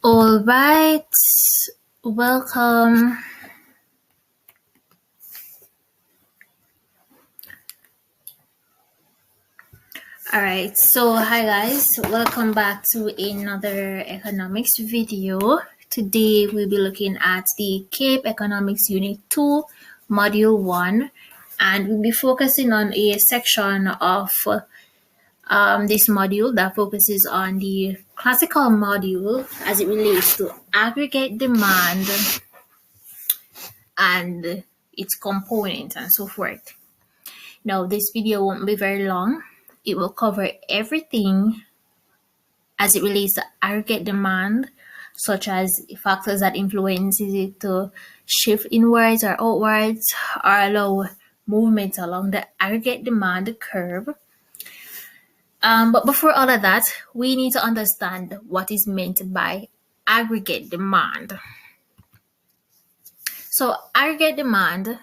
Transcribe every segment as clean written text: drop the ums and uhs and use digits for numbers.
All right, welcome. All right, so hi guys, welcome back to another economics video. Today we'll be looking at the Cape Economics Unit 2, Module 1, and we'll be focusing on a section of this module that focuses on the classical module as it relates to aggregate demand and its components and so forth. Now, this video won't be very long. It will cover everything as it relates to aggregate demand, such as factors that influences it to shift inwards or outwards or allow movements along the aggregate demand curve. But before all of that, we need to understand what is meant by aggregate demand. So aggregate demand,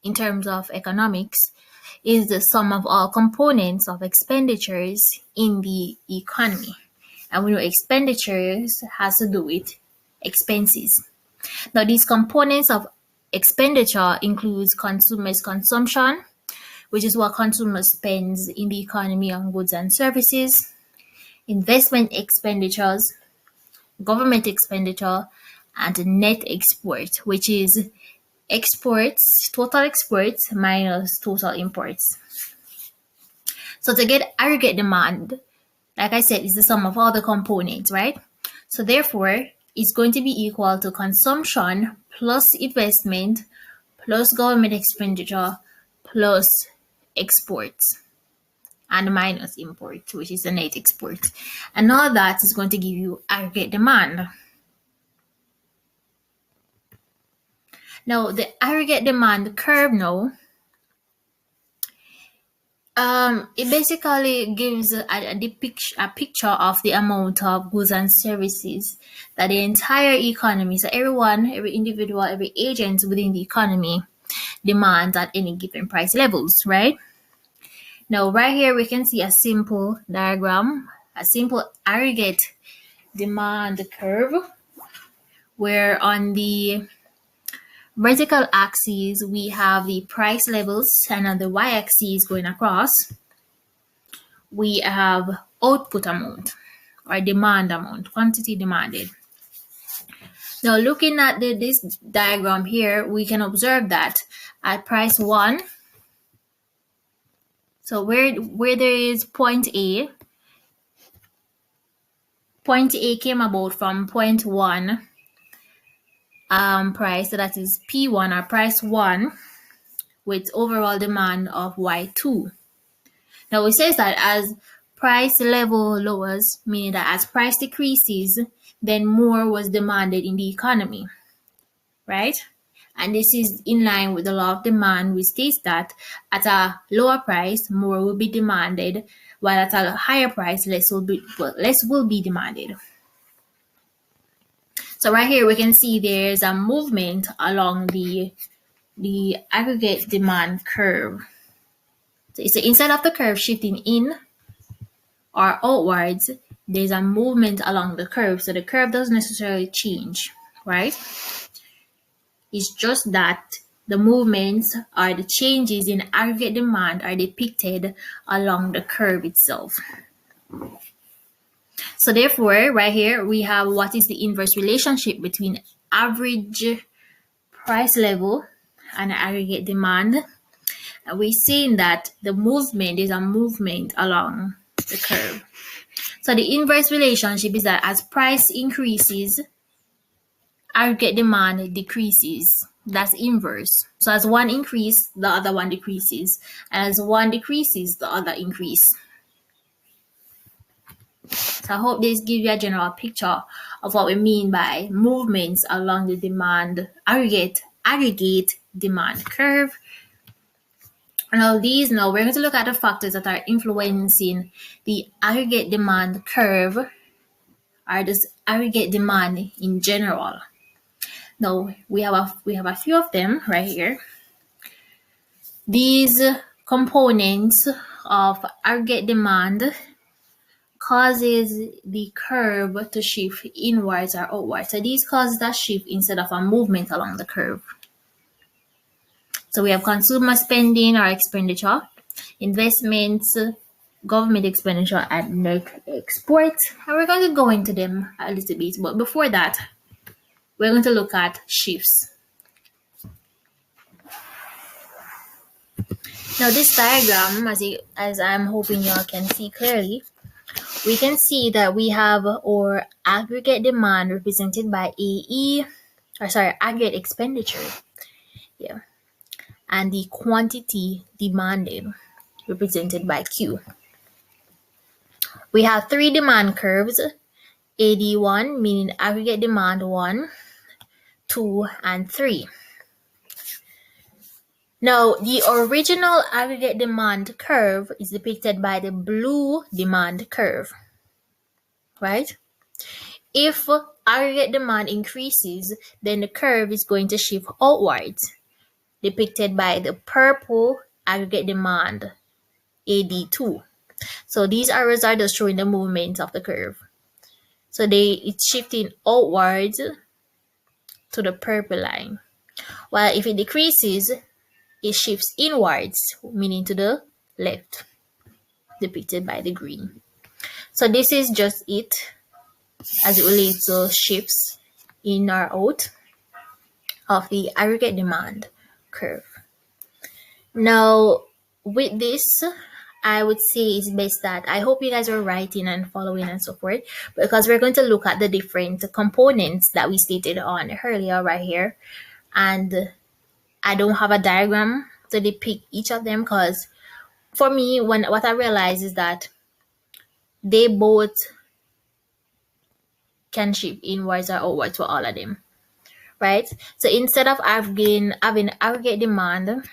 in terms of economics, is the sum of all components of expenditures in the economy. And we know expenditures has to do with expenses. Now, these components of expenditure includes consumers' consumption, which is what consumers spends in the economy on goods and services, investment expenditures, government expenditure, and net export, which is total exports minus total imports. So to get aggregate demand, like I said, is the sum of all the components, right? So therefore, it's going to be equal to consumption plus investment plus government expenditure plus exports and minus import, which is the net export. And all that is going to give you aggregate demand. Now, the aggregate demand curve now, it basically gives a picture of the amount of goods and services that the entire economy, so everyone, every individual, every agent within the economy demands at any given price levels, right? Now, right here, we can see a simple diagram, a simple aggregate demand curve, where on the vertical axis, we have the price levels, and on the y-axis going across, we have output amount or demand amount, quantity demanded. Now, looking at this diagram here, we can observe that at price 1, so where there is point A came about from point 1 price, so that is P1 or price 1 with overall demand of Y2. Now it says that as price level lowers, meaning that as price decreases, then more was demanded in the economy, right? And this is in line with the law of demand, which states that at a lower price, more will be demanded, while at a higher price, less will be demanded. So right here, we can see there's a movement along the aggregate demand curve. So instead of the curve shifting in or outwards, there's a movement along the curve. So the curve doesn't necessarily change, right? It's just that the movements or the changes in aggregate demand are depicted along the curve itself. So therefore, right here, we have what is the inverse relationship between average price level and aggregate demand. And we're seeing that the movement is a movement along the curve. So the inverse relationship is that as price increases, aggregate demand decreases. That's inverse. So as one increases, the other one decreases. And as one decreases, the other increases. So I hope this gives you a general picture of what we mean by movements along the demand aggregate demand curve. Now we're going to look at the factors that are influencing the aggregate demand curve or this aggregate demand in general. Now we have a few of them right here. These components of aggregate demand causes the curve to shift inwards or outwards. So these cause that shift instead of a movement along the curve. So we have consumer spending or expenditure, investments, government expenditure, and net exports. And we're going to go into them a little bit. But before that, we're going to look at shifts. Now this diagram, as I'm hoping y'all can see clearly, we can see that we have our aggregate demand represented by aggregate expenditure. Yeah. And the quantity demanded represented by Q. We have three demand curves, AD1 meaning aggregate demand 1, 2, and 3. Now, the original aggregate demand curve is depicted by the blue demand curve, right? If aggregate demand increases, then the curve is going to shift outwards, depicted by the purple aggregate demand, AD2. So these arrows are just showing the movement of the curve. So it's shifting outwards to the purple line. While if it decreases, it shifts inwards, meaning to the left, depicted by the green. So this is just it as it relates to shifts in or out of the aggregate demand curve. Now, with this, I would say it's best that I hope you guys are writing and following and so forth, because we're going to look at the different components that we stated on earlier right here. And I don't have a diagram to depict each of them because for me, what I realize is that they both can shift inwards or outwards for all of them, right? So instead of having aggregate demand,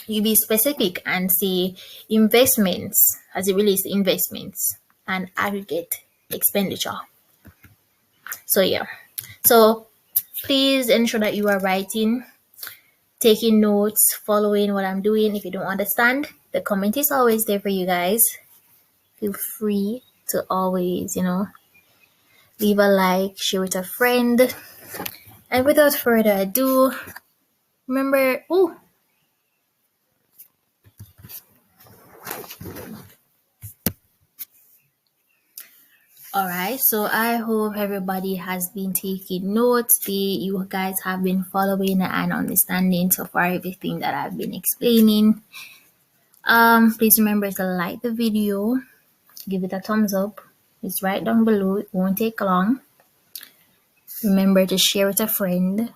you be specific and say investments as it relates to investments and aggregate expenditure. So yeah, so please ensure that you are writing, taking notes, following what I'm doing. If you don't understand, the comment is always there for you guys. Feel free to always, leave a like, share with a friend. And without further ado, remember, alright, so I hope everybody has been taking notes. You guys have been following and understanding so far everything that I've been explaining. Please remember to like the video, give it a thumbs up. It's right down below. It won't take long. Remember to share with a friend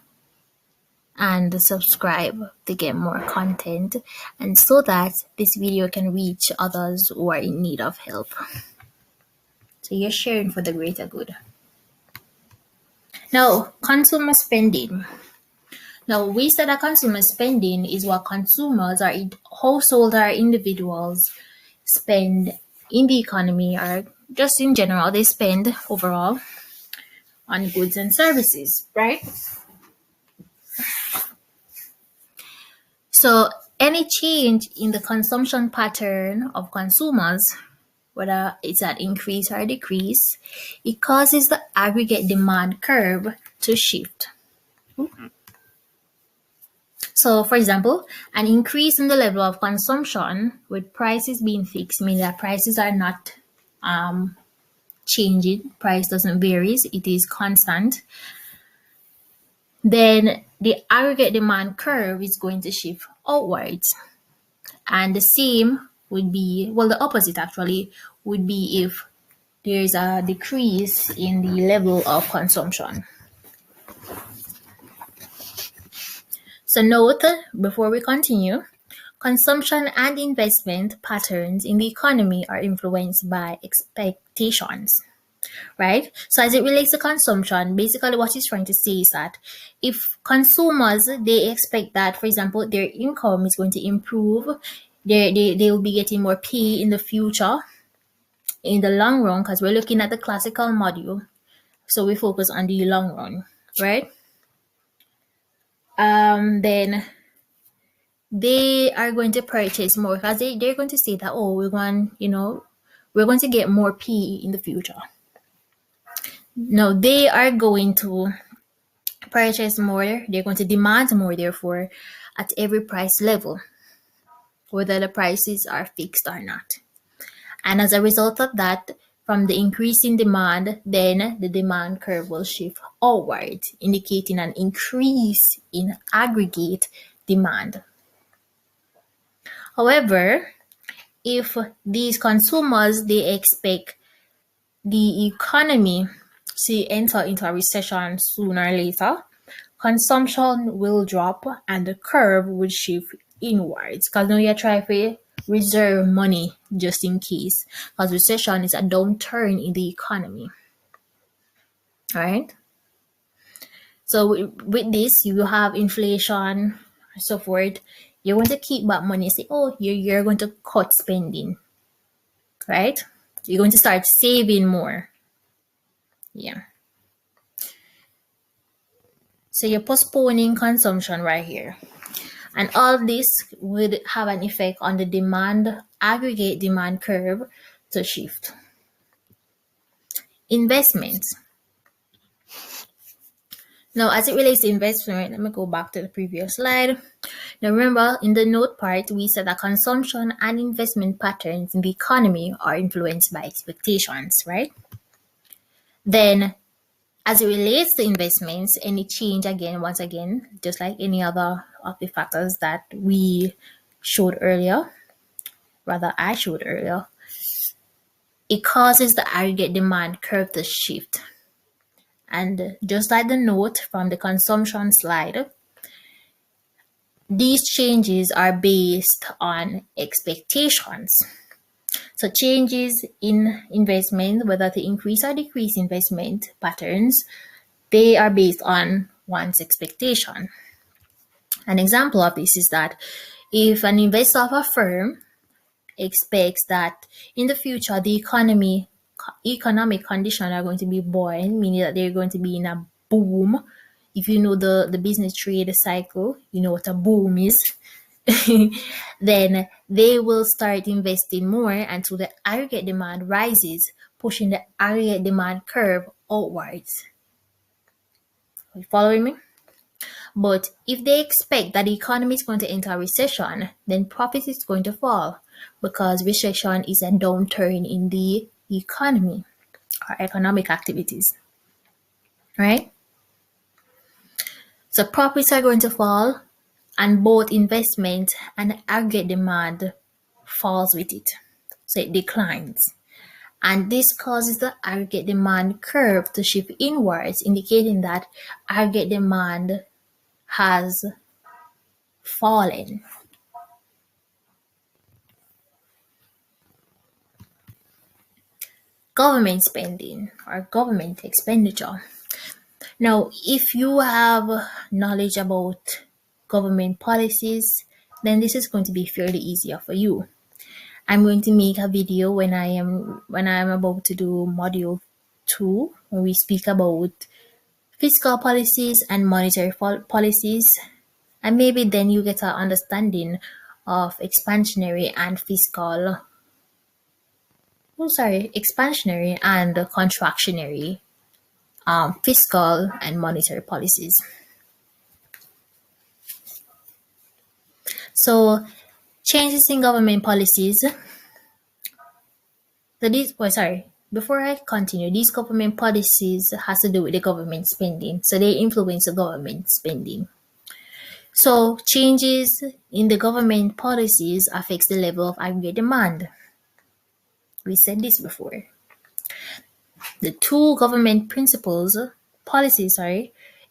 and subscribe to get more content, and so that this video can reach others who are in need of help. So you're sharing for the greater good. Now, consumer spending. Now, we said that consumer spending is what consumers or households or individuals spend in the economy, or just in general, they spend overall on goods and services, right? So any change in the consumption pattern of consumers, whether it's an increase or decrease, it causes the aggregate demand curve to shift. So, for example, an increase in the level of consumption with prices being fixed, meaning that prices are not changing, price doesn't vary, it is constant, then the aggregate demand curve is going to shift outwards. And the same would be, well, the opposite actually would be if there's a decrease in the level of consumption. So note, before we continue, consumption and investment patterns in the economy are influenced by expectations, right? So as it relates to consumption, basically what he's trying to say is that if consumers, they expect that, for example, their income is going to improve, they will be getting more pay in the future, in the long run, because we're looking at the classical module. So we focus on the long run, right? Then they are going to purchase more because they're going to say that, we want we're going to get more PE in the future. Now they are going to purchase more, they're going to demand more, therefore, at every price level, whether the prices are fixed or not. And as a result of that, from the increase in demand, then the demand curve will shift upward, indicating an increase in aggregate demand. However, if these consumers, they expect the economy to enter into a recession sooner or later, consumption will drop and the curve will shift inwards, because now you're trying to reserve money just in case, because recession is a downturn in the economy. All right. So with this, you have inflation and so forth. You're going to keep back money. Say, oh, you're going to cut spending, right? You're going to start saving more. Yeah. So you're postponing consumption right here. And all this would have an effect on the aggregate demand curve to shift. Investments. Now, as it relates to investment, let me go back to the previous slide. Now, remember, in the note part, we said that consumption and investment patterns in the economy are influenced by expectations, right? Then, as it relates to investments, any change, once again, just like any other of the factors that we showed earlier, I showed earlier, it causes the aggregate demand curve to shift. And just like the note from the consumption slide, these changes are based on expectations. So changes in investment, whether to increase or decrease investment patterns, they are based on one's expectation. An example of this is that if an investor of a firm expects that in the future the economic conditions are going to be buoyant, meaning that they're going to be in a boom. If you know the business trade cycle, you know what a boom is. Then they will start investing more until the aggregate demand rises, pushing the aggregate demand curve outwards. Are you following me? But if they expect that the economy is going to enter a recession, then profit is going to fall, because recession is a downturn in the economy or economic activities, right? So profits are going to fall, and both investment and aggregate demand falls with it. So it declines. And this causes the aggregate demand curve to shift inwards, indicating that aggregate demand has fallen. Government spending or government expenditure. Now, if you have knowledge about government policies, then this is going to be fairly easier for you. I'm going to make a video when I am about to do module 2, when we speak about fiscal policies and monetary policies, and maybe then you get an understanding of expansionary and contractionary fiscal and monetary policies. So changes in government policies. Before I continue, these government policies has to do with the government spending. So they influence the government spending. So changes in the government policies affects the level of aggregate demand. We said this before. The two government policies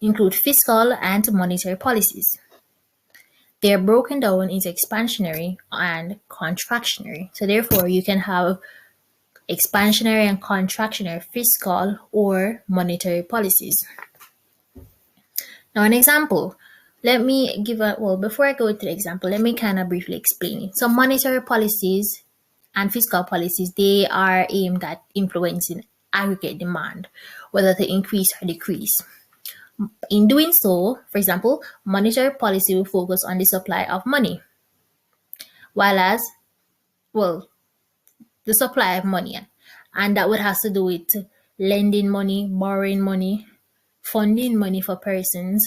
include fiscal and monetary policies. They are broken down into expansionary and contractionary. So therefore, you can have expansionary and contractionary fiscal or monetary policies. Now, an example. Before I go to the example, let me kind of briefly explain it. So monetary policies and fiscal policies, they are aimed at influencing aggregate demand, whether to increase or decrease. In doing so, for example, monetary policy will focus on the supply of money, the supply of money. And that would have to do with lending money, borrowing money, funding money for persons,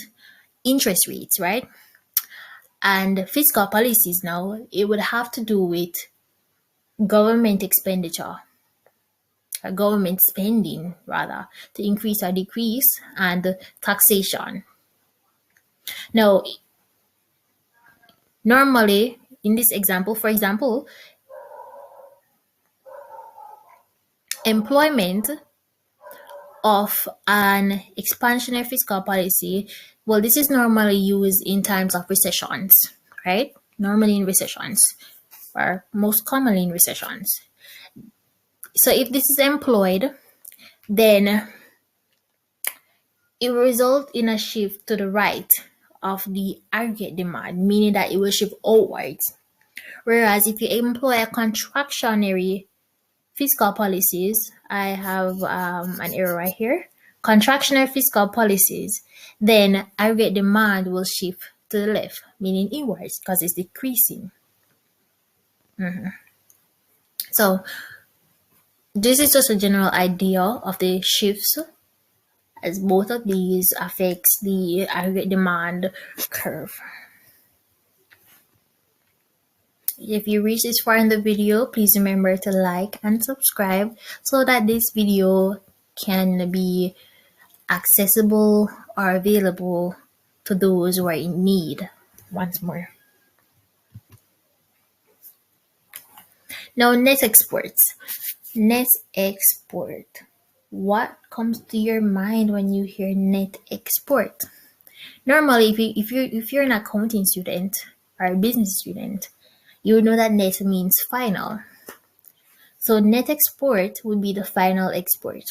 interest rates, right? And fiscal policies now, it would have to do with government expenditure, or government spending rather, to increase or decrease, and taxation. Now, normally in this example, for example, employment of an expansionary fiscal policy, well, this is normally used in times of recessions, right? Normally in recessions, or most commonly in recessions. So if this is employed, then it will result in a shift to the right of the aggregate demand, meaning that it will shift outwards. Whereas if you employ a contractionary fiscal policies, I have an error right here. Contractionary fiscal policies, then aggregate demand will shift to the left, meaning inwards, because it's decreasing. So this is just a general idea of the shifts, as both of these affects the aggregate demand curve. If you reach this far in the video, please remember to like and subscribe so that this video can be accessible or available to those who are in need. Once more. Now, net exports. Net export. What comes to your mind when you hear net export? Normally, if you're an accounting student or a business student, you know that net means final. So net export would be the final export.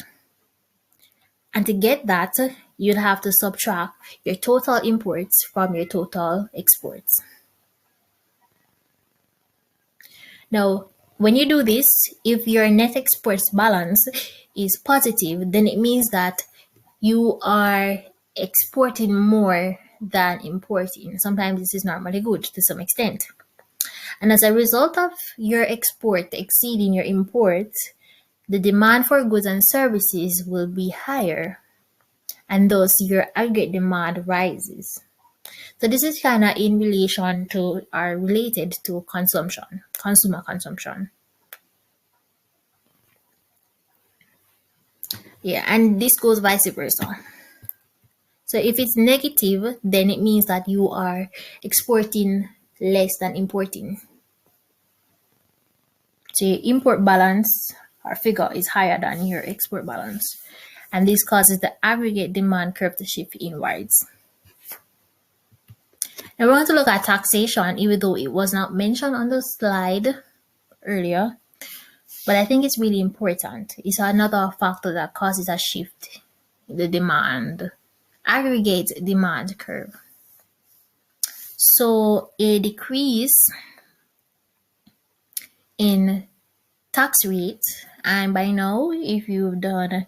And to get that, you'd have to subtract your total imports from your total exports. Now, when you do this, if your net exports balance is positive, then it means that you are exporting more than importing. Sometimes this is normally good to some extent. And as a result of your export exceeding your imports, the demand for goods and services will be higher, and thus your aggregate demand rises. So this is kind of in relation to, or related to consumption, consumer consumption. Yeah, and this goes vice versa. So if it's negative, then it means that you are exporting less than importing. So your import balance or figure is higher than your export balance. And this causes the aggregate demand curve to shift inwards. Now we're going to look at taxation, even though it was not mentioned on the slide earlier. But I think it's really important. It's another factor that causes a shift in the demand, aggregate demand curve. So a decrease in tax rate, and by now, if you've done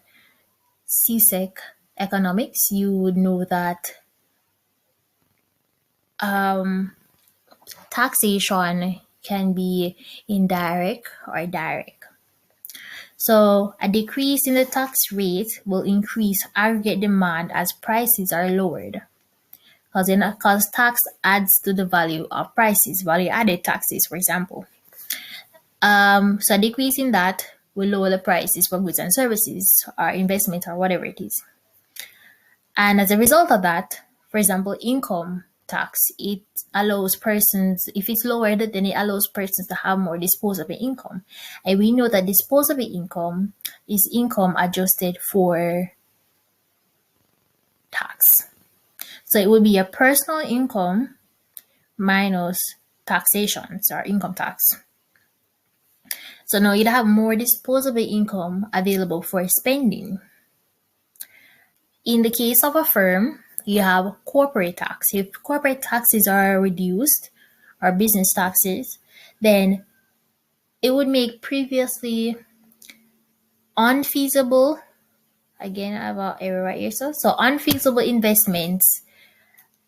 CSEC economics, you would know that taxation can be indirect or direct. So a decrease in the tax rate will increase aggregate demand as prices are lowered. Because tax adds to the value of prices, value added taxes, for example. So a decrease in that will lower the prices for goods and services or investment or whatever it is. And as a result of that, for example, income tax, it allows persons, if it's lowered, then it allows persons to have more disposable income. And we know that disposable income is income adjusted for tax. So it will be a personal income minus taxation, or income tax. So now you'd have more disposable income available for spending. In the case of a firm, you have corporate tax. If corporate taxes are reduced, or business taxes, then it would make previously unfeasible, again I have an error right here, so unfeasible investments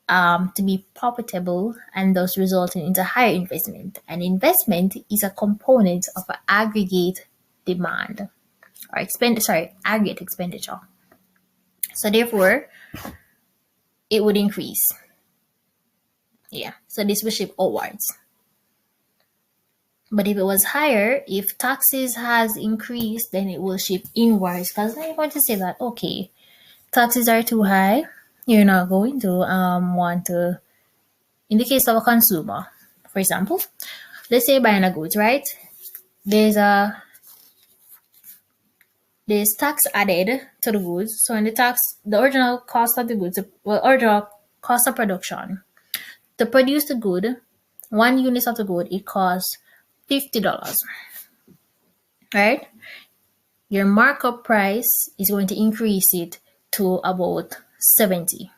to be profitable and thus resulting into higher investment. And investment is a component of aggregate demand or aggregate expenditure. So therefore, it would increase. Yeah. So this will shift upwards. But if it was higher, if taxes has increased, then it will shift inwards. Because then you're going to say that, okay, taxes are too high. You're not going to want to, in the case of a consumer, for example, let's say buying a goods, right? There's tax added to the goods. So in the original cost of the goods, original cost of production, to produce the good, 1 unit of the good, it costs $50, right? Your markup price is going to increase it to about 70.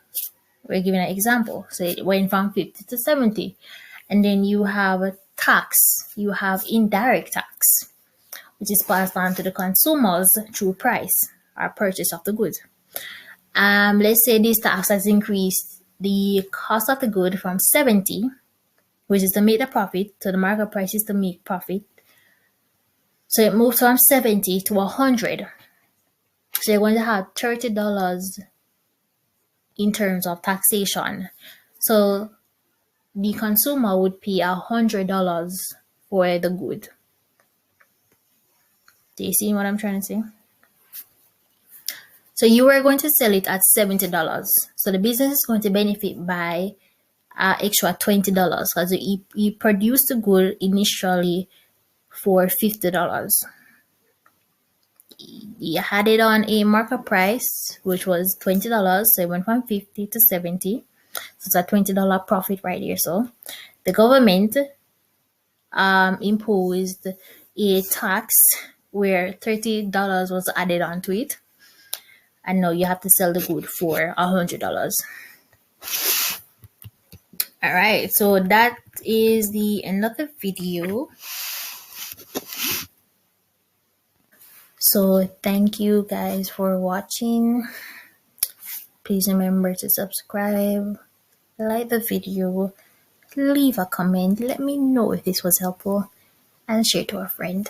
We're giving an example. So it went from 50 to 70. And then you have a tax. You have indirect tax, which is passed on to the consumers through price or purchase of the goods. Let's say this tax has increased the cost of the good from 70, which is to make the profit, to the market price is to make profit. So it moves from 70 to 100. So you're going to have $30 in terms of taxation. So the consumer would pay $100 for the good. Do you see what I'm trying to say? So you are going to sell it at $70. So the business is going to benefit by extra $20 because you produced the good initially for $50. You had it on a market price, which was $20. So it went from 50 to 70. So it's a $20 profit right here. So the government imposed a tax where $30 was added onto it. And now you have to sell the good for $100. All right, so that is the end of the video. So thank you guys for watching. Please remember to subscribe, like the video, leave a comment, let me know if this was helpful, and share to a friend.